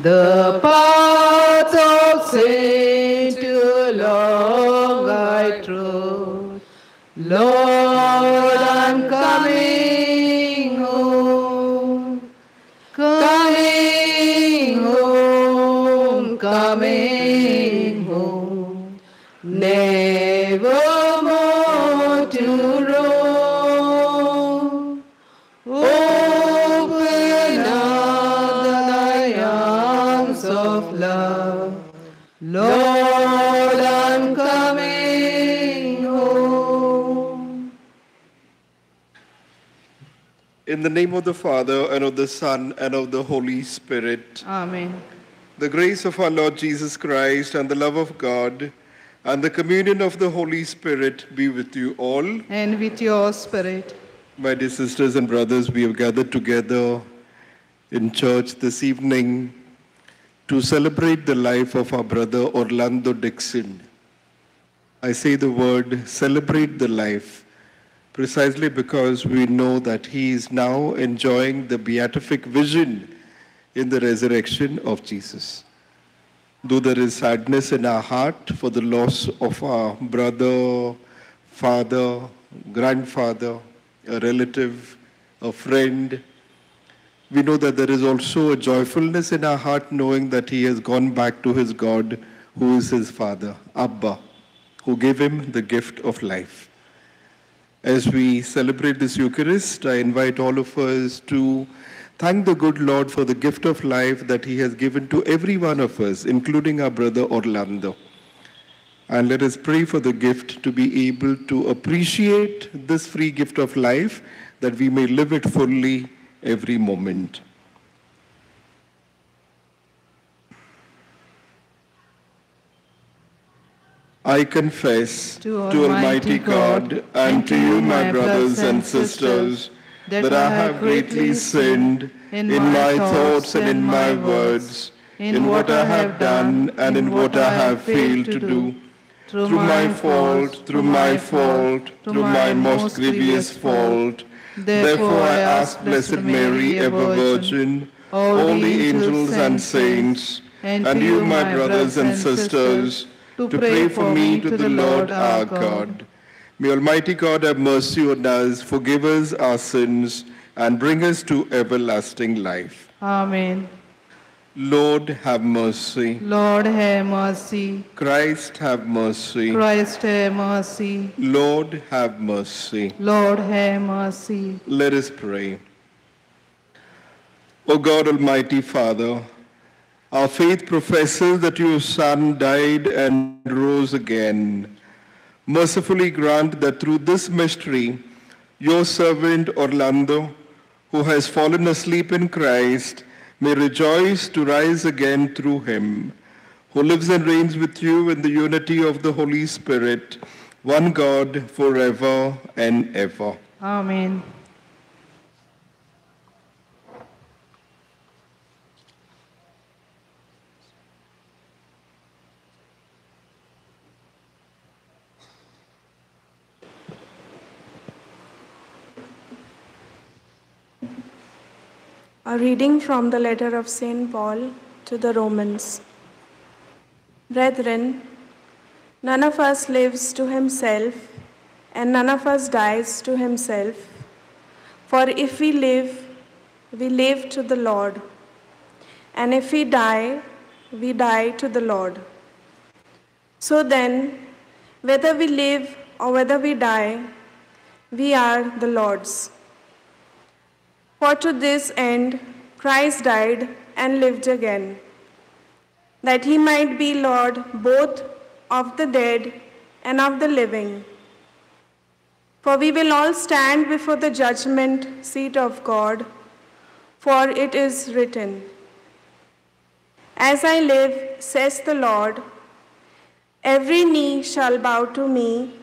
The path of sin too long I trod. Lord, I'm coming home, coming home, coming home, never more to roam. Open up thy arms of love, Lord, I'm coming home. In the name of the Father, and of the Son, and of the Holy Spirit. Amen. The grace of our Lord Jesus Christ, and the love of God, and the communion of the Holy Spirit be with you all. And with your spirit. My dear sisters and brothers, we have gathered together in church this evening to celebrate the life of our brother Orlando Dixon. I say the word celebrate the life precisely because we know that he is now enjoying the beatific vision in the resurrection of Jesus. Though there is sadness in our heart for the loss of our brother, father, grandfather, a relative, a friend, we know that there is also a joyfulness in our heart knowing that he has gone back to his God, who is his father, Abba, who gave him the gift of life. As we celebrate this Eucharist, I invite all of us to thank the good Lord for the gift of life that he has given to every one of us, including our brother Orlando. And let us pray for the gift to be able to appreciate this free gift of life, that we may live it fully every moment. I confess to Almighty God and to you, my brothers and sisters, that I have greatly sinned in my thoughts and in my words, in what I have done and in what I have failed to do, through my fault, through my most grievous fault. Therefore I ask Blessed Mary, ever Virgin, all the angels and saints, and you, my brothers and sisters, to pray for me to the Lord our God. May Almighty God have mercy on us, forgive us our sins, and bring us to everlasting life. Amen. Lord, have mercy. Lord, have mercy. Christ, have mercy. Christ, have mercy. Lord, have mercy. Lord, have mercy. Let us pray. O God, Almighty Father, our faith professes that your Son died and rose again. Mercifully grant that through this mystery, your servant Orlando, who has fallen asleep in Christ, may rejoice to rise again through him, who lives and reigns with you in the unity of the Holy Spirit, one God, forever and ever. Amen. A reading from the letter of St. Paul to the Romans. Brethren, none of us lives to himself, and none of us dies to himself. For if we live to the Lord, and if we die to the Lord. So then, whether we live or whether we die, we are the Lord's. For to this end Christ died and lived again, that he might be Lord both of the dead and of the living. For we will all stand before the judgment seat of God, for it is written, As I live, says the Lord, every knee shall bow to me,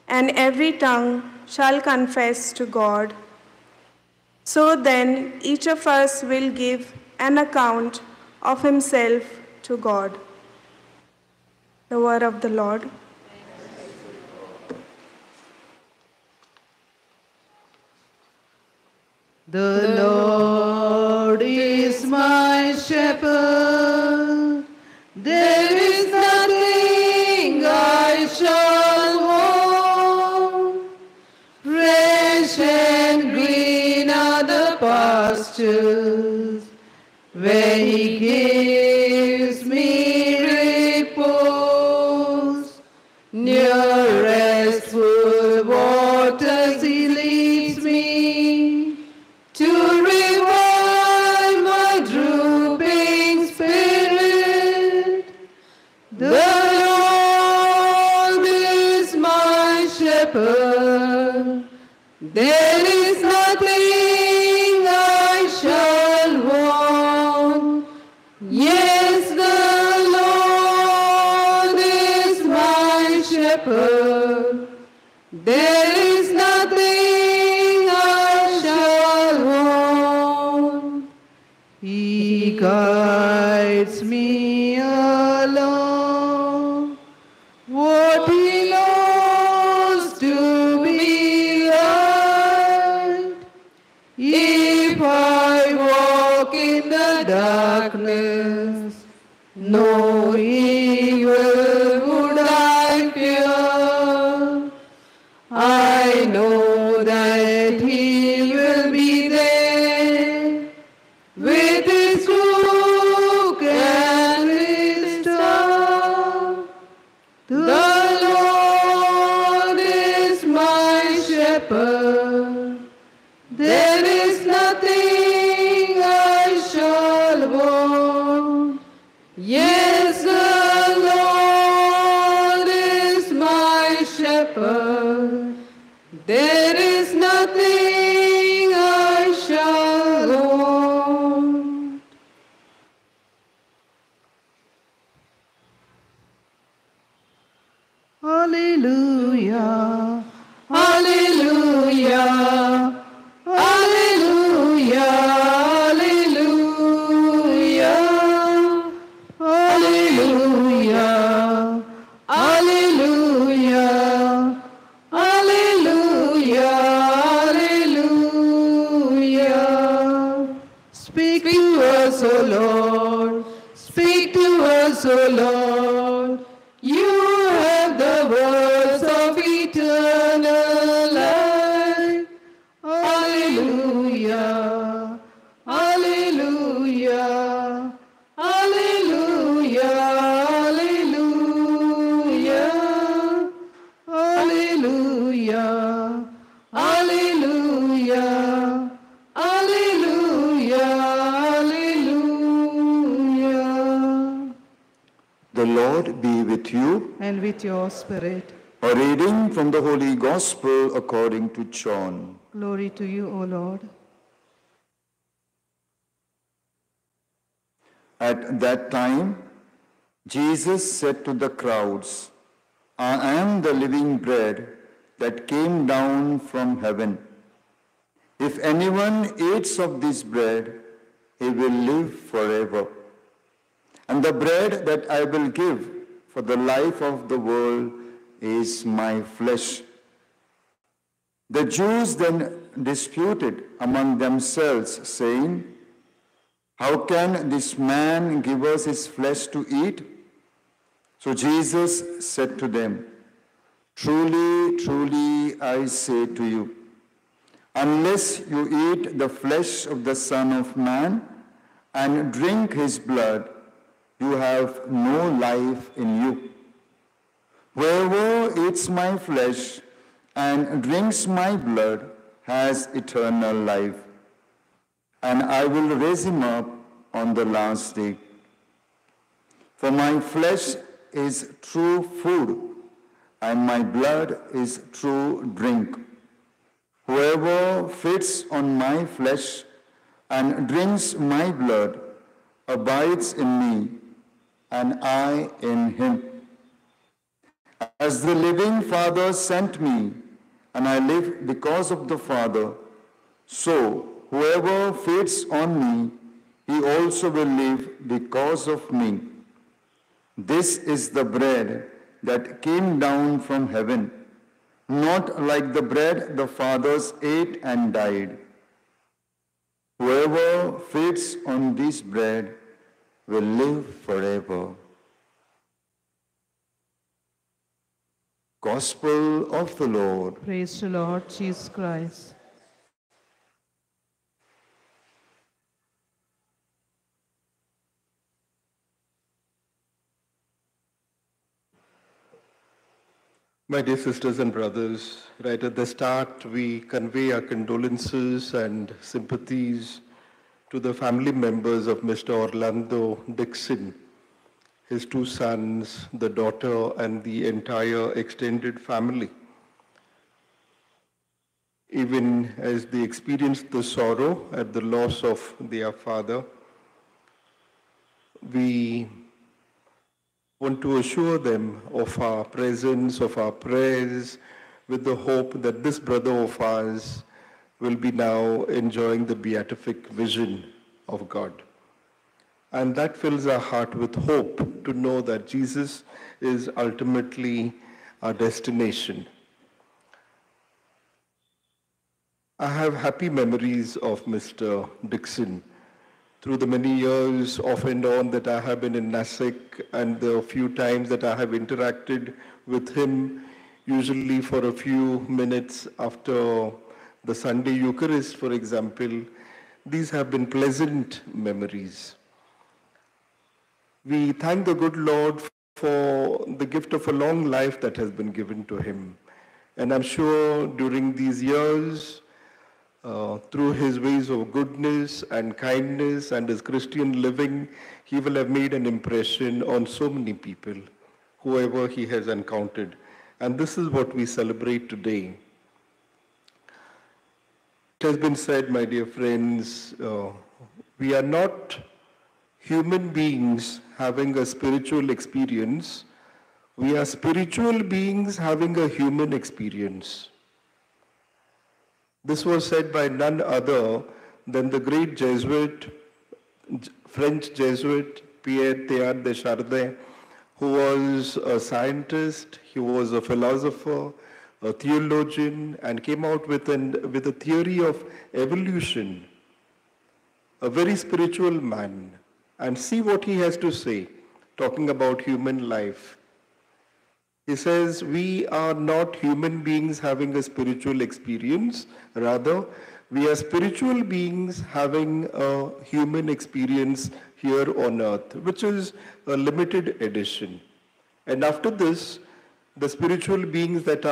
and every tongue shall confess to God. So then, each of us will give an account of himself to God. The word of the Lord. The Lord is my shepherd, there is nothing I shall want. Fresh and green are the pastures, where he gives me repose. Near restful waters he leads me, to revive my drooping spirit. The Lord is my shepherd, there is nothing I shall want. Yes, the Lord is my shepherd, there is nothing I shall want. He guides me along what he knows to be right. If I walk in the darkness, no evil would I fear. I know that he will be there with his crook and his staff. The Lord is my shepherd, there is nothing I shall want. Yes, the Lord is my shepherd, there is nothing I shall want. Hallelujah, hallelujah, hallelujah, hallelujah, hallelujah, hallelujah, hallelujah, hallelujah. Speak to us, O Lord, speak to us, O Lord. You have the words of eternal life. Hallelujah, hallelujah, hallelujah, hallelujah, hallelujah, hallelujah, hallelujah, hallelujah. The Lord be with you. And with your spirit. A reading from the Holy Gospel according to John. Glory to you, O Lord. At that time, Jesus said to the crowds, I am the living bread that came down from heaven. If anyone eats of this bread, he will live forever. And the bread that I will give for the life of the world is my flesh. The Jews then disputed among themselves, saying, How can this man give us his flesh to eat? So Jesus said to them, Truly, truly, I say to you, unless you eat the flesh of the Son of Man and drink his blood, you have no life in you. Whoever eats my flesh and drinks my blood has eternal life, and I will raise him up on the last day. For my flesh is true food, and my blood is true drink. Whoever feeds on my flesh and drinks my blood abides in me, and I in him. As the living Father sent me, and I live because of the Father, so whoever feeds on me, he also will live because of me. This is the bread that came down from heaven, not like the bread the fathers ate and died. Whoever feeds on this bread will live forever. Gospel of the Lord. Praise to Lord Jesus Christ. My dear sisters and brothers, right at the start, we convey our condolences and sympathies to the family members of Mr. Orlando Dixon, his two sons, the daughter, and the entire extended family. Even as they experienced the sorrow at the loss of their father, we want to assure them of our presence, of our prayers, with the hope that this brother of ours will be now enjoying the beatific vision of God. And that fills our heart with hope to know that Jesus is ultimately our destination. I have happy memories of Mr. Dixon through the many years off and on that I have been in Nasik and the few times that I have interacted with him, usually for a few minutes after the Sunday Eucharist, for example. These have been pleasant memories. We thank the good Lord for the gift of a long life that has been given to him. And I'm sure during these years, through his ways of goodness and kindness and his Christian living, he will have made an impression on so many people, whoever he has encountered. And this is what we celebrate today. It has been said, my dear friends, we are not human beings having a spiritual experience. We are spiritual beings having a human experience. This was said by none other than the great Jesuit, French Jesuit, Pierre Teilhard de Chardin, who was a scientist, he was a philosopher, a theologian, and came out with a theory of evolution, a very spiritual man. And see what he has to say, talking about human life. He says, we are not human beings having a spiritual experience. Rather, we are spiritual beings having a human experience here on earth, which is a limited edition. And after this, the spiritual beings that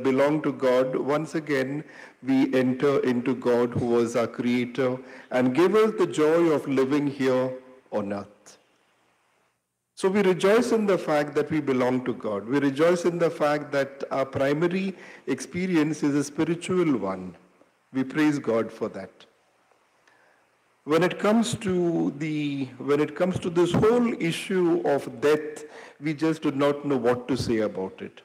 belong to God, once again, we enter into God, who was our creator and gave us the joy of living here on earth. So we rejoice in the fact that we belong to God. We rejoice in the fact that our primary experience is a spiritual one. We praise God for that. When it comes to this whole issue of death, we just do not know what to say about it.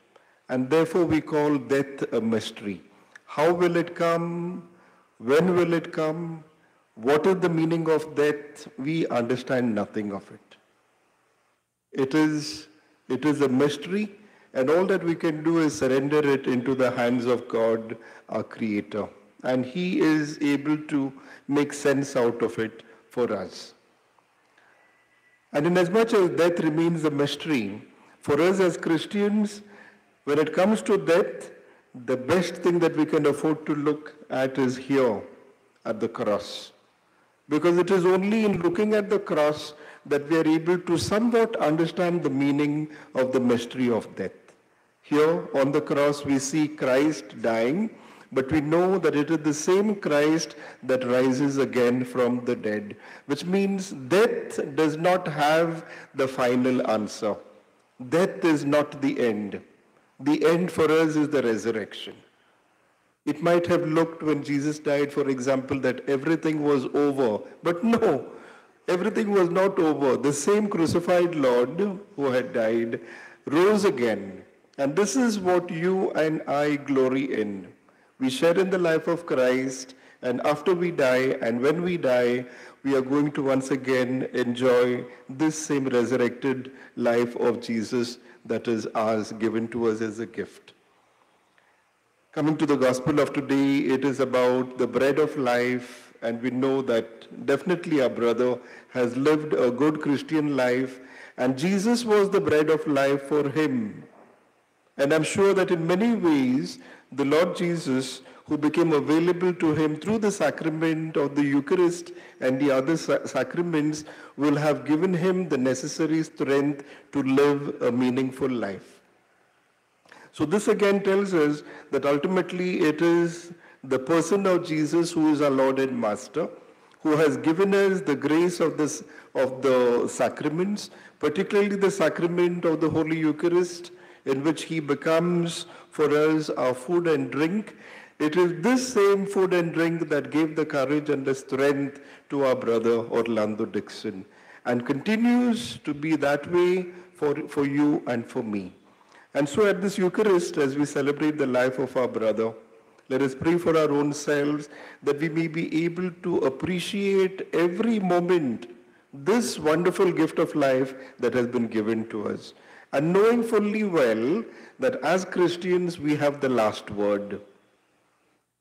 And therefore we call death a mystery. How will it come? When will it come? What is the meaning of death? We understand nothing of it. It is a mystery, and all that we can do is surrender it into the hands of God, our Creator. And He is able to make sense out of it for us. And inasmuch as death remains a mystery, for us as Christians, when it comes to death, the best thing that we can afford to look at is here, at the cross. Because it is only in looking at the cross that we are able to somewhat understand the meaning of the mystery of death. Here on the cross we see Christ dying, but we know that it is the same Christ that rises again from the dead, which means death does not have the final answer. Death is not the end. The end for us is the resurrection. It might have looked when Jesus died, for example, that everything was over, but no. Everything was not over. The same crucified Lord who had died rose again. And this is what you and I glory in. We share in the life of Christ, and after we die, and when we die, we are going to once again enjoy this same resurrected life of Jesus that is ours, given to us as a gift. Coming to the gospel of today, it is about the bread of life and we know that definitely our brother has lived a good Christian life, and Jesus was the bread of life for him. And I'm sure that in many ways, the Lord Jesus, who became available to him through the sacrament of the Eucharist and the other sacraments, will have given him the necessary strength to live a meaningful life. So this again tells us that ultimately it is the person of Jesus who is our Lord and Master, who has given us the grace of the sacraments, particularly the sacrament of the Holy Eucharist, in which he becomes for us our food and drink. It is this same food and drink that gave the courage and the strength to our brother Orlando Dixon, and continues to be that way for you and for me. And so at this Eucharist, as we celebrate the life of our brother, let us pray for our own selves that we may be able to appreciate every moment this wonderful gift of life that has been given to us. And knowing fully well that as Christians we have the last word.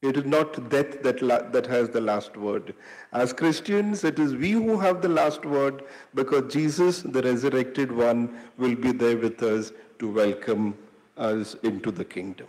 It is not death that has the last word. As Christians, it is we who have the last word, because Jesus, the resurrected one, will be there with us to welcome us into the kingdom.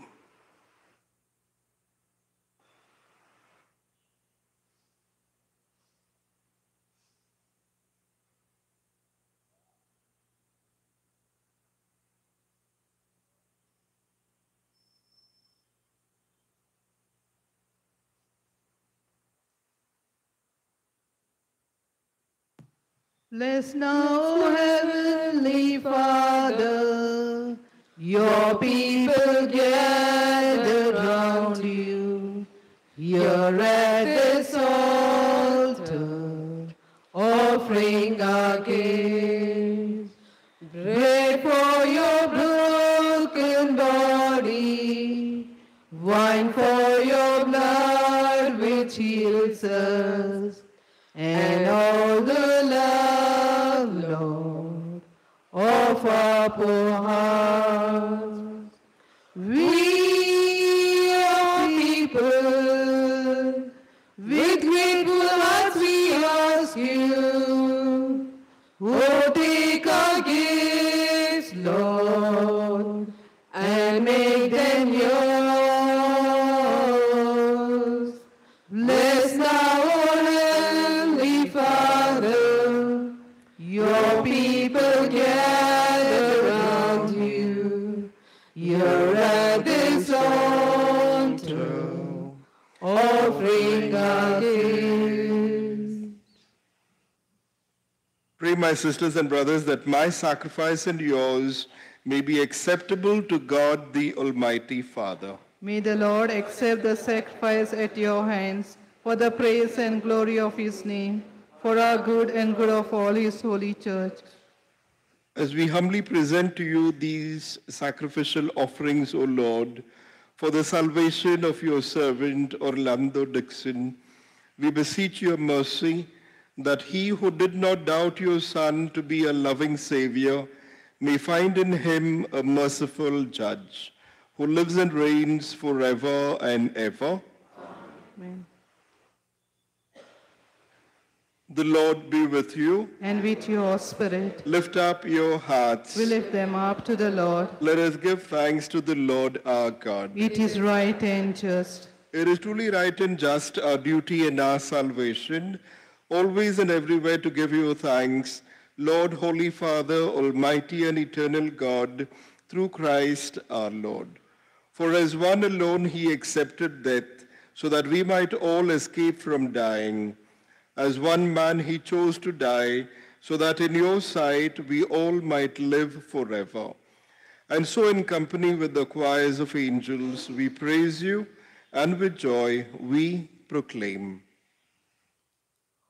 Bless now, O Heavenly Father, your people gathered round you, here at this altar, offering our gifts. Bread for your broken body, wine for your blood which heals us, and all the love, Lord, of our poor hearts. We, your people, with grateful hearts we ask you, oh, take our gifts, Lord, and make them yours. Bless now, your people gather around you, you're at this altar, offering our gifts. Pray, my sisters and brothers, that my sacrifice and yours may be acceptable to God the Almighty Father. May the Lord accept the sacrifice at your hands for the praise and glory of his name, for our good and good of all his holy church. As we humbly present to you these sacrificial offerings, O Lord, for the salvation of your servant Orlando Dixon, we beseech your mercy that he who did not doubt your Son to be a loving Savior may find in him a merciful judge, who lives and reigns forever and ever. Amen. The Lord be with you. And with your spirit. Lift up your hearts. We lift them up to the Lord. Let us give thanks to the Lord our God. It is right and just. It is truly right and just, our duty and our salvation, always and everywhere to give you thanks, Lord, Holy Father, Almighty and eternal God, through Christ our Lord. For as one alone he accepted death, so that we might all escape from dying. As one man he chose to die, so that in your sight we all might live forever. And so in company with the choirs of angels, we praise you, and with joy we proclaim.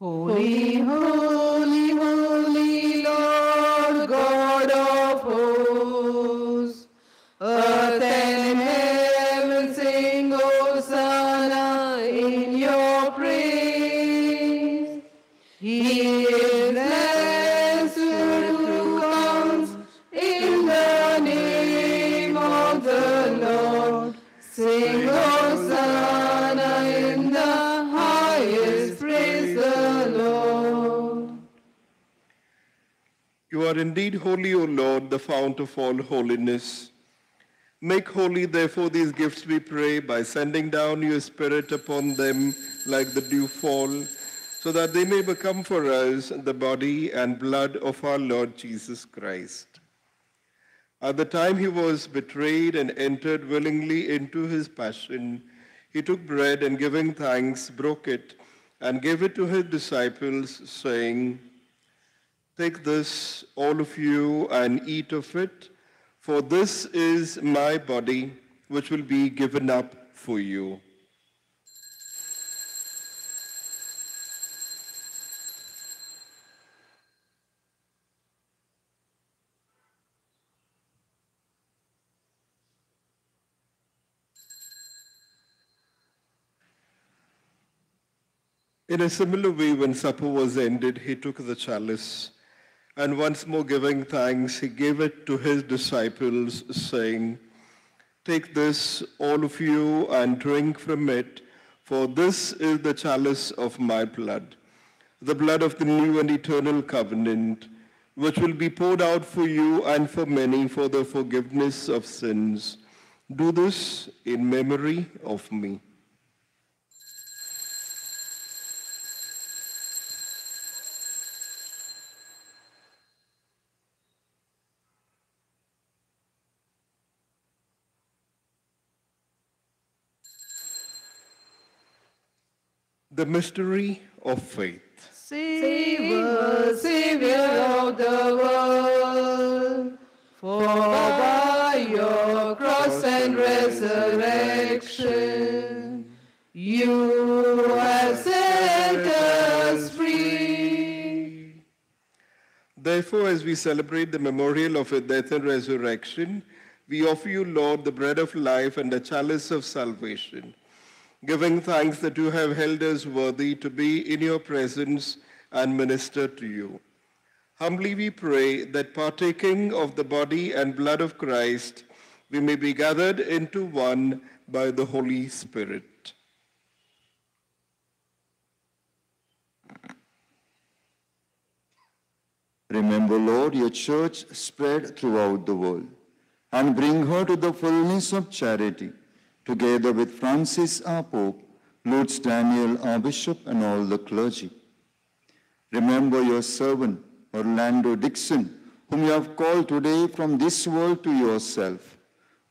Holy, holy, holy Lord God of hosts, earth and heaven sing Hosanna in your praise. He is blessed who comes in the name of the Lord. Sing Hosanna in the highest praise. You are indeed holy, O Lord, the fount of all holiness. Make holy, therefore, these gifts, we pray, by sending down your Spirit upon them like the dewfall, so that they may become for us the body and blood of our Lord Jesus Christ. At the time he was betrayed and entered willingly into his passion, he took bread and giving thanks, broke it, and gave it to his disciples, saying, "Take this, all of you, and eat of it, for this is my body, which will be given up for you." In a similar way, when supper was ended, he took the chalice, and once more giving thanks, he gave it to his disciples, saying, "Take this, all of you, and drink from it, for this is the chalice of my blood, the blood of the new and eternal covenant, which will be poured out for you and for many for the forgiveness of sins. Do this in memory of me." The mystery of faith. Save us, Savior of the world, for by your cross and resurrection, you have set us free. Therefore, as we celebrate the memorial of your death and resurrection, we offer you, Lord, the bread of life and the chalice of salvation, giving thanks that you have held us worthy to be in your presence and minister to you. Humbly we pray that partaking of the body and blood of Christ, we may be gathered into one by the Holy Spirit. Remember, Lord, your church spread throughout the world, and bring her to the fullness of charity, together with Francis our Pope, Lutz Daniel our Bishop, and all the clergy. Remember your servant, Orlando Dixon, whom you have called today from this world to yourself.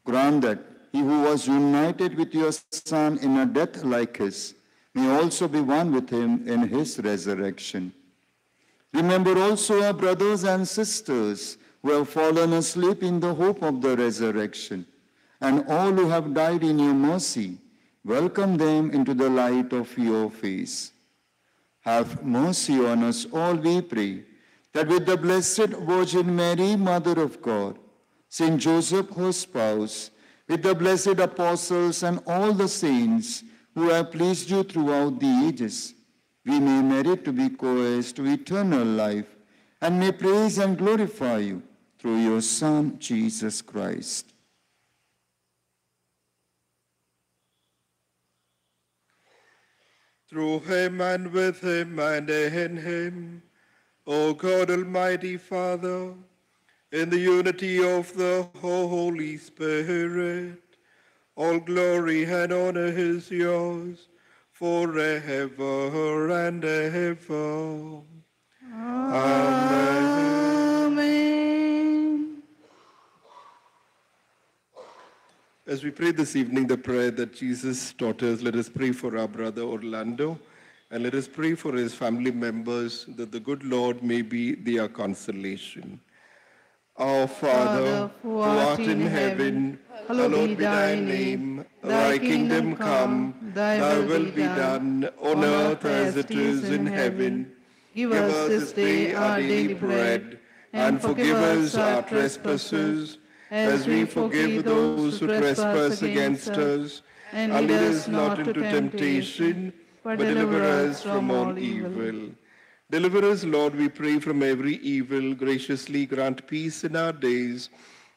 Grant that he who was united with your Son in a death like his may also be one with him in his resurrection. Remember also our brothers and sisters who have fallen asleep in the hope of the resurrection, and all who have died in your mercy. Welcome them into the light of your face. Have mercy on us all, we pray, that with the Blessed Virgin Mary, Mother of God, Saint Joseph, her spouse, with the blessed apostles and all the saints who have pleased you throughout the ages, we may merit to be co-heirs to eternal life, and may praise and glorify you through your Son, Jesus Christ. Through him and with him and in him, O God, Almighty Father, in the unity of the Holy Spirit, all glory and honor is yours forever and ever. Amen. Amen. As we pray this evening the prayer that Jesus taught us, let us pray for our brother Orlando, and let us pray for his family members, that the good Lord may be their consolation. Our Father, who art in heaven, hallowed be thy name. Thy kingdom come, thy will be done, on earth as it is in heaven. Give us this day our daily bread, and forgive us our trespasses, as we forgive those who trespass against us. And lead us not into temptation, but deliver us from all evil. Deliver us, Lord, we pray, from every evil. Graciously grant peace in our days,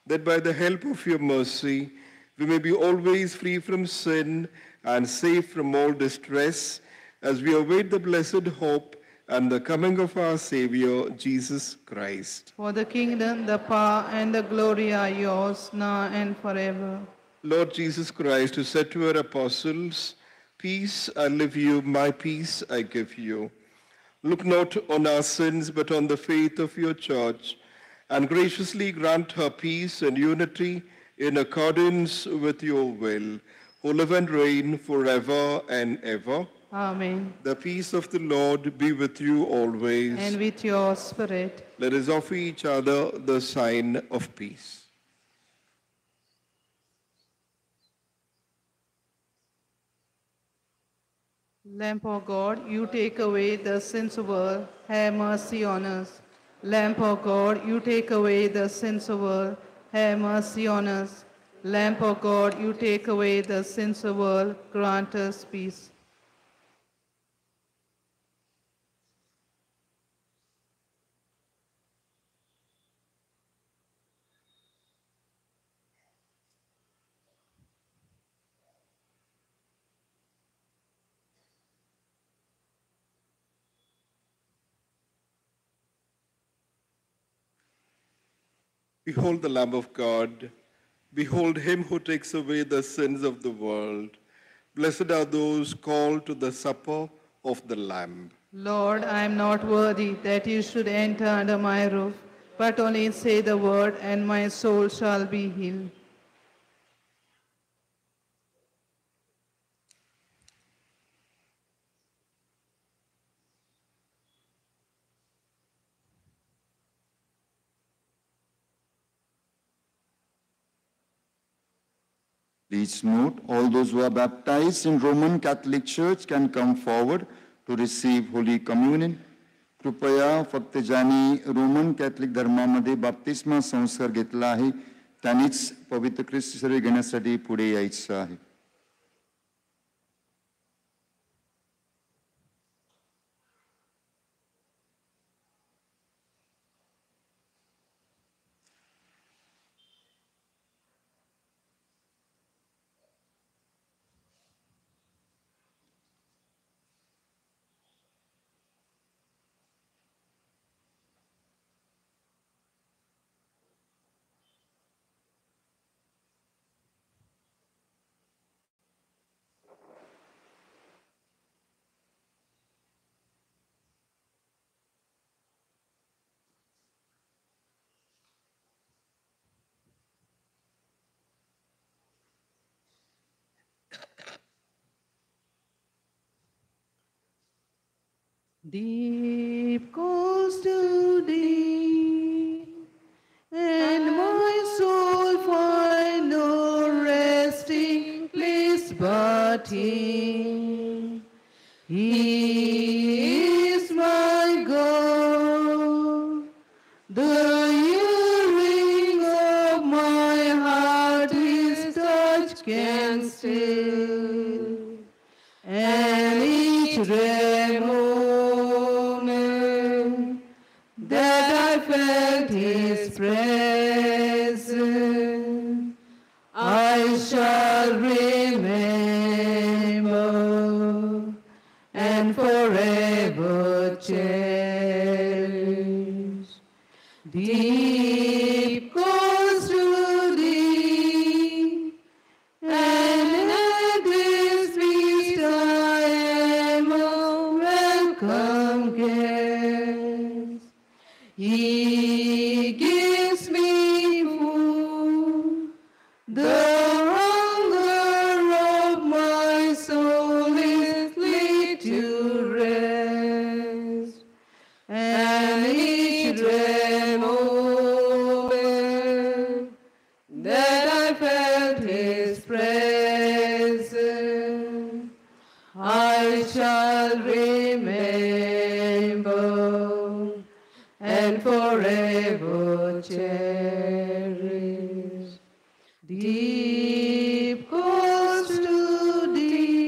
that by the help of your mercy, we may be always free from sin and safe from all distress, as we await the blessed hope and the coming of our Savior, Jesus Christ. For the kingdom, the power, and the glory are yours, now and forever. Lord Jesus Christ, who said to your apostles, "Peace I leave you, my peace I give you," look not on our sins, but on the faith of your church, and graciously grant her peace and unity in accordance with your will, who live and reign forever and ever. Amen. The peace of the Lord be with you always. And with your spirit. Let us offer each other the sign of peace. Lamb of God, you take away the sins of the world, have mercy on us. Lamb of God, you take away the sins of the world, have mercy on us. Lamb of God, you take away the sins of the world, grant us peace. Behold the Lamb of God. Behold him who takes away the sins of the world. Blessed are those called to the supper of the Lamb. Lord, I am not worthy that you should enter under my roof, but only say the word, and my soul shall be healed. Please note, all those who are baptized in Roman Catholic Church can come forward to receive Holy Communion. कृपया फक्त ज्यांनी Roman Catholic धर्मामध्ये बाप्तिस्मा संस्कार घेतला आहे त्यांनीच पवित्र ख्रिस्त शरीर घेण्यासाठी पुढे यायचं आहे. Deep calls to deep, and my soul find no resting place but Him. He is my God, the hearing of my heart His touch can still, and each moment that I felt His presence, I shall remember and forever cherish. Deep calls to deep, and at His feast I am a welcome guest. He gives me food, the hunger of my soul is laid to rest, and each moment that I felt His presence, I shall remember and forever cherish. Deep calls to deep.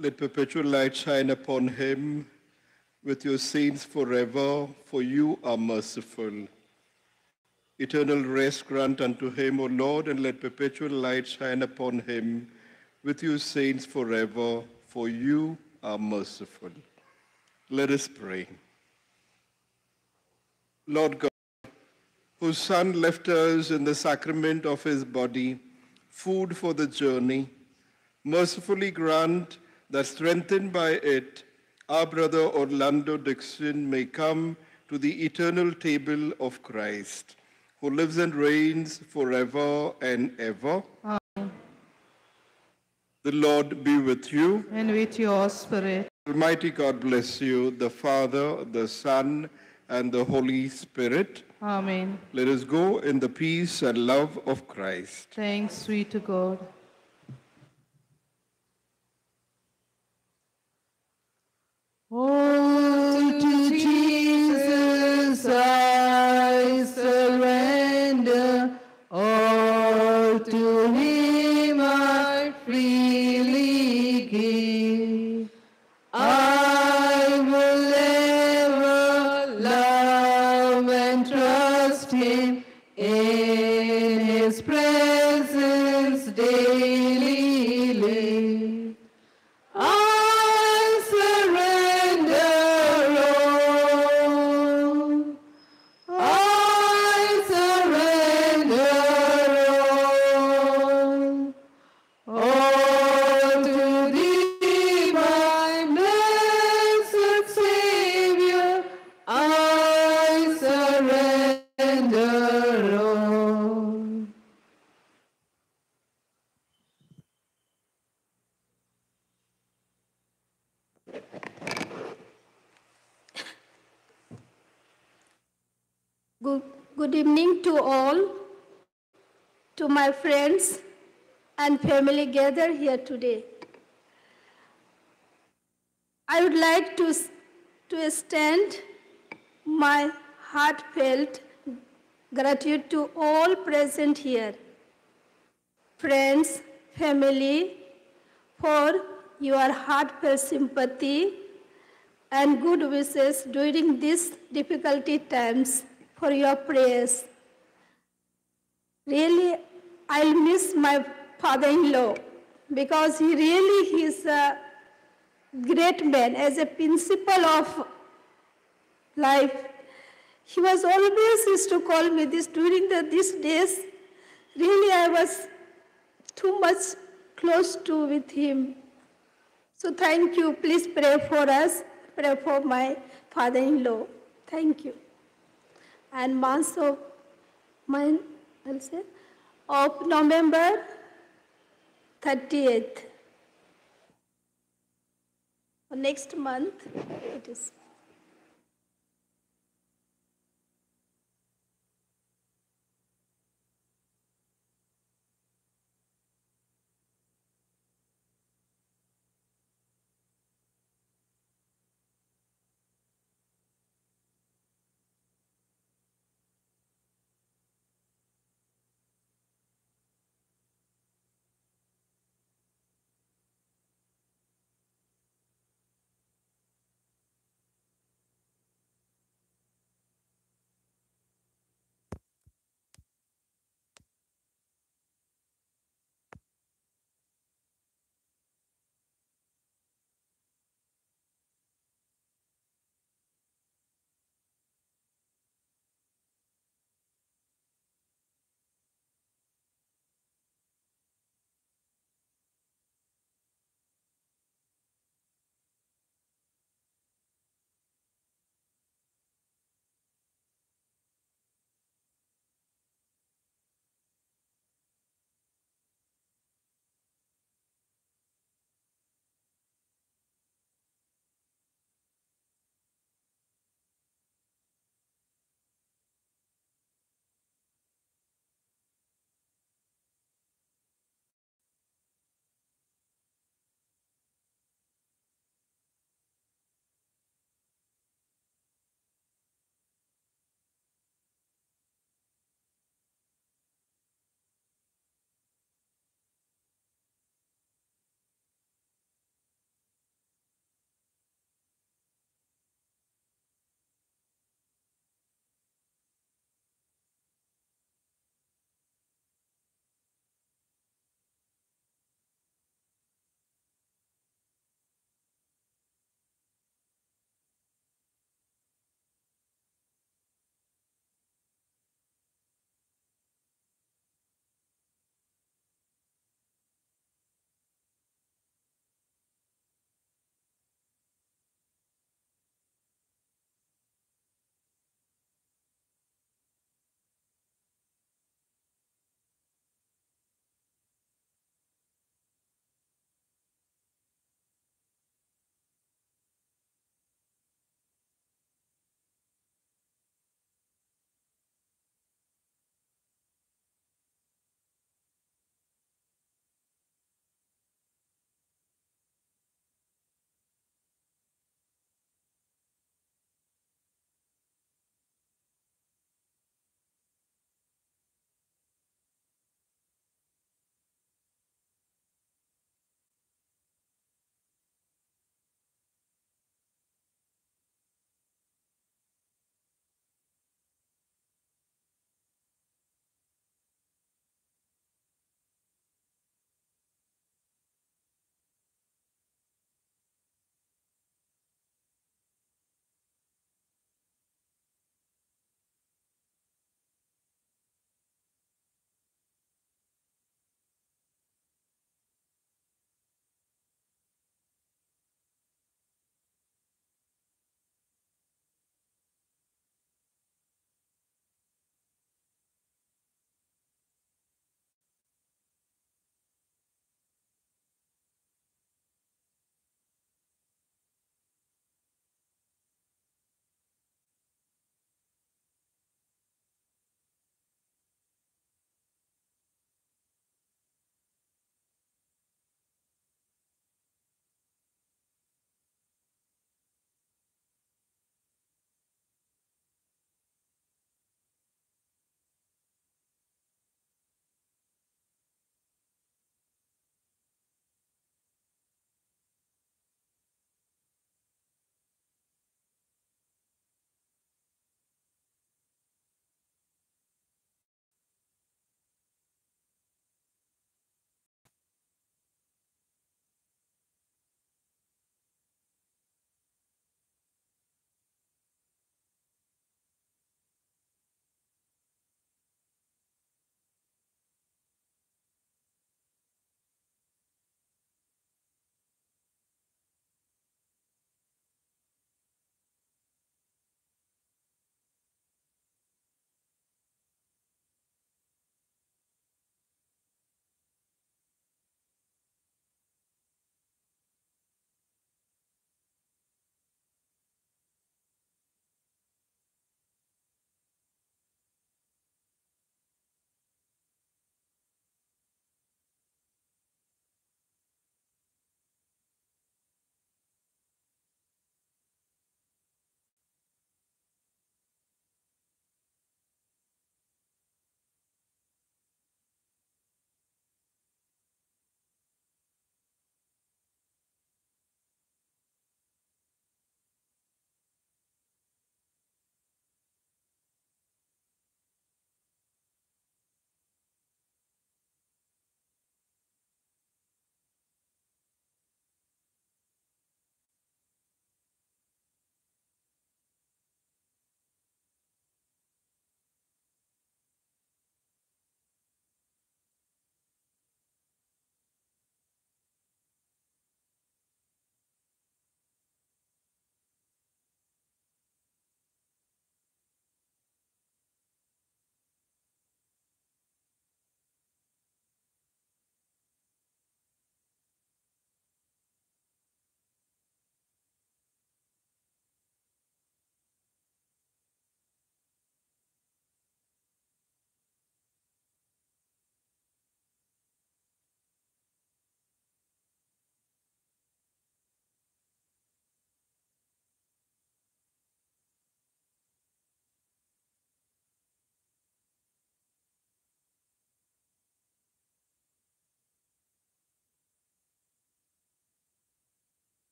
Let perpetual light shine upon him with your saints forever, for you are merciful. Eternal rest grant unto him, O Lord, and let perpetual light shine upon him with your saints forever, for you are merciful. Let us pray. Lord God, whose Son left us in the sacrament of his body, food for the journey, mercifully grant that strengthened by it, our brother Orlando Dixon may come to the eternal table of Christ, who lives and reigns forever and ever. Amen. The Lord be with you. And with your spirit. Almighty God bless you, the Father, the Son, and the Holy Spirit. Amen. Let us go in the peace and love of Christ. Thanks be to God. Oh, to Jesus I surrender, all to him I freely give. I will ever love and trust him, in his presence daily live. I surrender all. I surrender all. All to thee, my blessed Savior, I surrender all. Good evening to all, to my friends and family gathered here today. I would like to extend my heartfelt gratitude to all present here, friends, family, for your heartfelt sympathy and good wishes during these difficulty times, for your prayers. Really, I'll miss my father-in-law because he is a great man. As a principle of life, he was always used to call me this during these days. Really, I was too much close to with him. So thank you. Please pray for us. Pray for my father-in-law. Thank you. And month of November 30th. Next month it is.